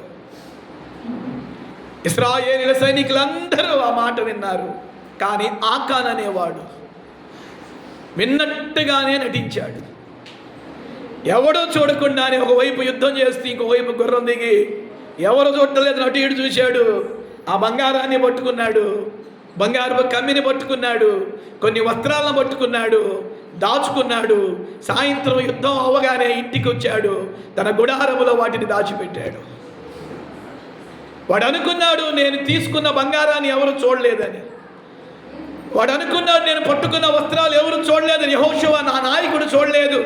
ఇశ్రాయేలీయుల సైనికులందరూ ఆ మాట విన్నారు. కానీ ఆకాన్ అనేవాడు విన్నట్టుగానే నటించాడు. ఎవడో చూడకుండానే ఒకవైపు యుద్ధం చేస్తూ ఇంకోవైపు గుర్రం దిగి ఎవరు చూడలేదు అటు ఇటు చూశాడు. ఆ బంగారాన్ని పట్టుకున్నాడు, బంగారు కమ్మిని పట్టుకున్నాడు, కొన్ని వస్త్రాలను పట్టుకున్నాడు, దాచుకున్నాడు. సాయంత్రం యుద్ధం అవ్వగానే ఇంటికి వచ్చాడు, తన గుడారములో వాటిని దాచిపెట్టాడు. వాడు అనుకున్నాడు నేను తీసుకున్న బంగారాన్ని ఎవరు చూడలేదని. వాడు అనుకున్నాడు నేను పట్టుకున్న వస్త్రాలు ఎవరు చూడలేదని. యెహోషువ నా నాయకుడు చూడలేదు,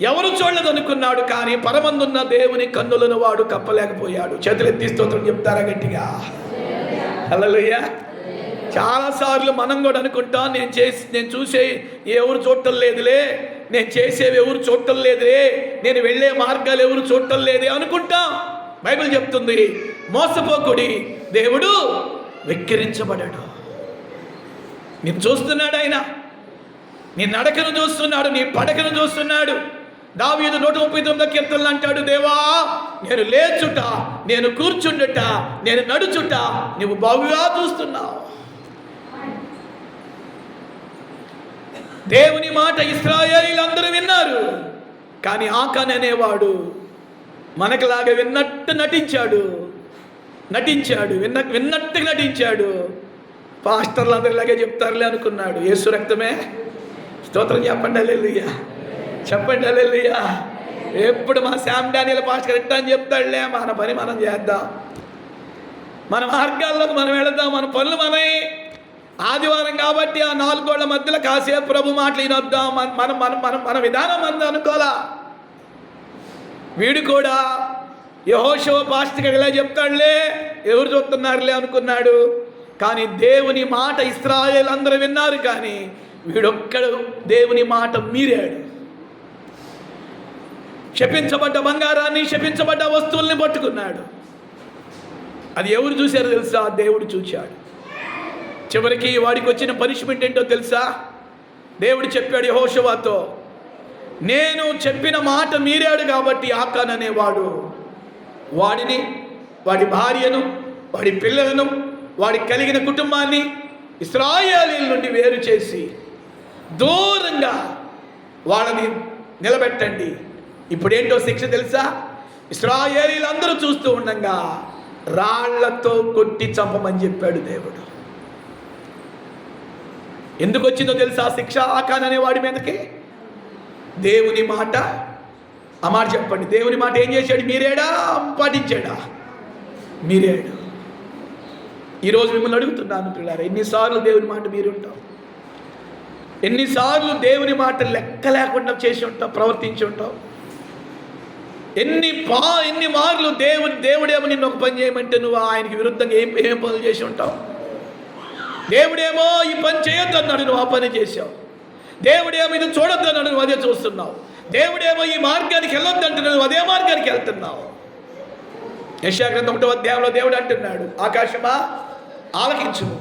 ఎవరు చూడలేదు అనుకున్నాడు. కానీ పరమందున్న దేవుని కన్నులను వాడు కప్పలేకపోయాడు. చేతులెత్తి స్తోత్రం చెప్తారా గట్టిగా? హల్లెలూయా. చాలాసార్లు మనం కూడా అనుకుంటాం, నేను చూసే ఎవరు చూడటం లేదులే, నేను చేసేవి ఎవరు చూడటం లేదులే, నేను వెళ్ళే మార్గాలు ఎవరు చూడటం లేదే అనుకుంటాం. బైబిల్ చెప్తుంది, మోసపోకుడి, దేవుడు వెక్కిరించబడాడు. నేను చూస్తున్నాడు, ఆయన నీ నడకను చూస్తున్నాడు, నీ పడకను చూస్తున్నాడు. దావీదు 139 కీర్తనలు అంటాడు, దేవా నేను లేచుట, నేను కూర్చుండుట, నేను నడుచుట నువ్వు బాగుగా చూస్తున్నావు. దేవుని మాట ఇశ్రాయేలీయులందరూ విన్నారు. కానీ ఆకాన్ అనేవాడు మనకులాగా విన్నట్టు నటించాడు, విన్నట్టుగా నటించాడు. పాస్టర్లు అందరిలాగే చెప్తారులే అనుకున్నాడు. యేసు రక్తమే, స్తోత్రం చెప్పండి హల్లెలూయా, చెప్పండి హల్లెలూయా. ఎప్పుడు మా శామ్ డానియల్ పాస్టర్ ఎట్టా అని చెప్తాడులే, మన పని మనం చేద్దాం, మన మార్గాల్లోకి మనం వెళదాం, మన పనులు మనమే. ఆదివారం కాబట్టి ఆ 4 గోళ్ల మధ్యలో కాసేపు ప్రభు మాటలు వినొద్దాం, మన విధానం అంది అనుకోలా. వీడు కూడా యెహోషువ పాస్టర్కి ఇలా చెప్తాడులే, ఎవరు చూస్తున్నారులే అనుకున్నాడు. కానీ దేవుని మాట ఇశ్రాయేలు అందరూ విన్నారు. కానీ వీడొక్కడు దేవుని మాట మీరాడు. శపించబడ్డ బంగారాన్ని, శపించబడ్డ వస్తువుల్ని పట్టుకున్నాడు. అది ఎవరు చూశారో తెలుసా? దేవుడు చూశాడు. చివరికి వాడికి వచ్చిన పనిష్మెంట్ ఏంటో తెలుసా? దేవుడు చెప్పాడు యెహోషువతో, నేను చెప్పిన మాట మీరాడు కాబట్టి ఆకాన్ అనేవాడు వాడిని, వాడి భార్యను, వాడి పిల్లలను, వాడికి కలిగిన కుటుంబాన్ని ఇశ్రాయేలీయుల నుండి వేరు చేసి దూరంగా వాళ్ళని నిలబెట్టండి. ఇప్పుడేంటో శిక్ష తెలుసా? ఇశ్రాయేలీయులందరూ చూస్తూ ఉండగా రాళ్లతో కొట్టి చంపమని చెప్పాడు దేవుడు. ఎందుకు వచ్చిందో తెలుసా శిక్ష ఆకాన్ అనే వాడి మీదకి? దేవుని మాట, ఆ మాట చెప్పండి, దేవుని మాట ఏం చేశాడు? మీరేడా పాటించాడా? మీరేడు. ఈరోజు మిమ్మల్ని అడుగుతున్నాను పిల్లారా, ఎన్నిసార్లు దేవుని మాట మీరుంటాం? ఎన్నిసార్లు దేవుని మాట లెక్క లేకుండా చేసి ఉంటాం, ప్రవర్తించి ఉంటాం? ఎన్ని మార్లు దేవుడేమో నిన్ను ఒక పని చేయమంటే నువ్వు ఆయనకి విరుద్ధంగా ఏం పనులు చేసి ఉంటావు? దేవుడేమో ఈ పని చేయొద్దు అన్నాడు, నువ్వు ఆ పని చేసావు. దేవుడేమో ఇది చూడొద్దు అన్నాడు, నువ్వు అదే చూస్తున్నావు. దేవుడేమో ఈ మార్గానికి వెళ్ళొద్దు అంటున్నావు, నువ్వు అదే మార్గానికి వెళ్తున్నావు. యెషయా గ్రంథం 1వ అధ్యాయంలో దేవుడు అంటున్నాడు, ఆకాశమా ఆలకించుము,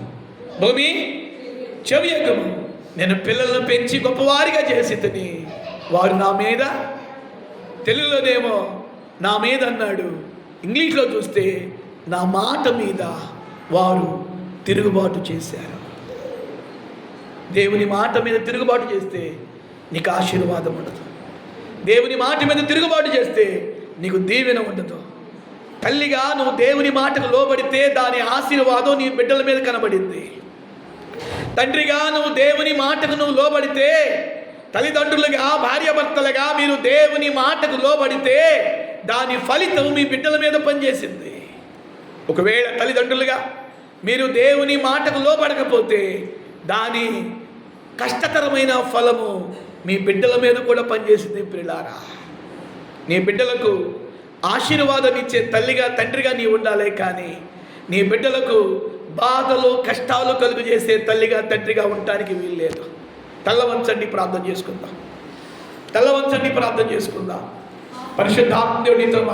భూమి చెవియొగ్గుము, నేను పిల్లలను పెంచి గొప్పవారిగా చేసి తిని వారు నా మీద, తెలుగులోనేమో నా మీద అన్నాడు, ఇంగ్లీష్లో చూస్తే నా మాట మీద వారు తిరుగుబాటు చేశారు. దేవుని మాట మీద తిరుగుబాటు చేస్తే నీకు ఆశీర్వాదం ఉండదు. దేవుని మాట మీద తిరుగుబాటు చేస్తే నీకు దీవెన ఉండదు. తల్లిగా నువ్వు దేవుని మాటకు లోబడితే దాని ఆశీర్వాదం నీ బిడ్డల మీద కనబడింది. తండ్రిగా నువ్వు దేవుని మాటకు నువ్వు లోబడితే, తల్లిదండ్రులుగా భార్యాభర్తలుగా మీరు దేవుని మాటకు లోబడితే దాని ఫలితం మీ బిడ్డల మీద పనిచేసింది. ఒకవేళ తల్లిదండ్రులుగా మీరు దేవుని మాటకు లోబడకపోతే దాని కష్టతరమైన ఫలము మీ బిడ్డల మీద కూడా పనిచేసింది. ప్రియులారా, నీ బిడ్డలకు ఆశీర్వాదం ఇచ్చే తల్లిగా తండ్రిగా నీ ఉండాలి, కానీ నీ బిడ్డలకు బాధలు కష్టాలు కలుగు చేసే తల్లిగా తండ్రిగా ఉండటానికి వీల్లేదు. తల్ల వంచండి, ప్రార్థన చేసుకుందాం. తల్ల వంచండి, ప్రార్థన చేసుకుందాం. పరిశుద్ధాత్మ దేవుడు నీతో